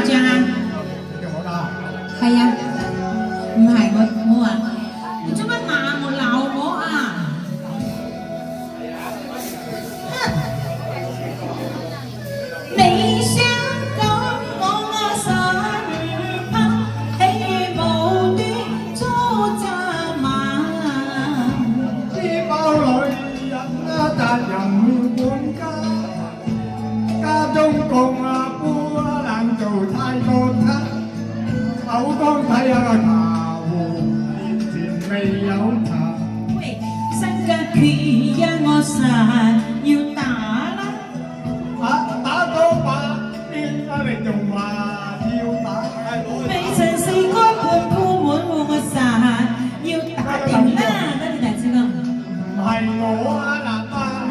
麻將啊？我啦，係啊，唔係我話，你做乜罵我鬧我啊？你想講我身旁喜無端做雜嘛？呢包女人啊，責任管家，家中共啊不能做太多餐，口乾睇下個茶壺，面前未有茶。喂，身家缺呀，我實要打啦！打到把邊啊，你仲話要打？未曾試過盤鋪滿戶，我實要打掂啦！得你大師哥。唔係我啊，嗱，當年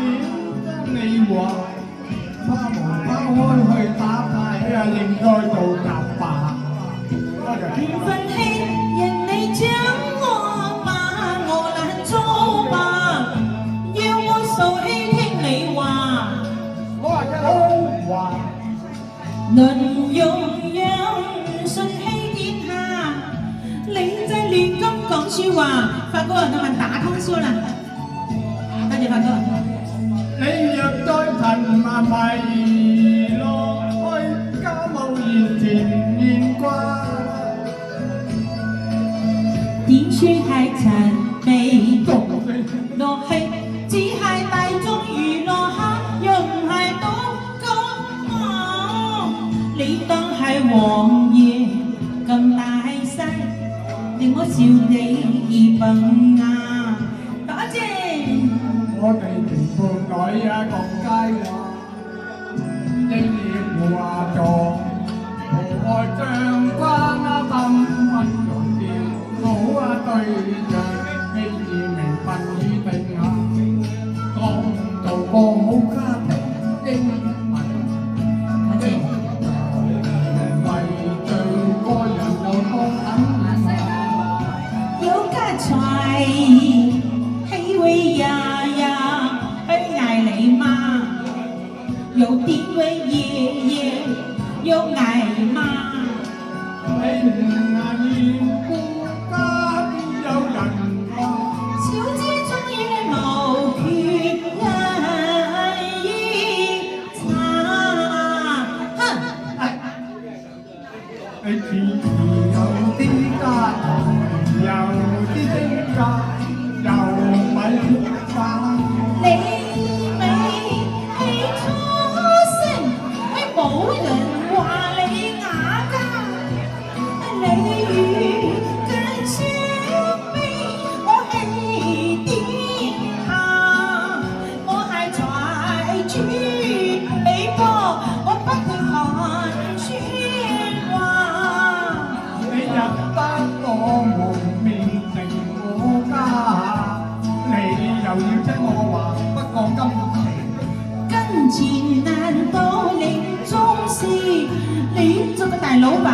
跟你話，拋無拋開去打牌啊，應該做夾白。緣分輕，人哋將我罵我懶粗吧，要我數氣聽你話，我話一好話，能用樣順氣天下，你在亂咁講説話，發哥他們打通說了，多謝發哥。你若再尋問迷落去，家務言甜言掛。點算係陳被落去，只係大眾娛樂下，又唔係東江我。你當係王爺咁大細，令我笑你笨啊！多謝。我哋全伴侶啊，講街話，應業話作，無愛像關啊，tâm分強調，好啊對象，希望明白已定下，講做個好家庭，應文多謝。為做個人又當肯有家財，氣味呀呀，去嗌你媽，有地位爺爺，有嗌媽。你唔係顧家邊有人話？小姐終於無缺一茶，哼！你似有啲家財，有啲精格，又米花。你未起初聲，係冇人話你啞㗎。你與更相比，我係點下？我係財主你波，我不會看穿話。你入得我門面成我家，你又要聽我話，不過跟前難道你終是你做個大老闆？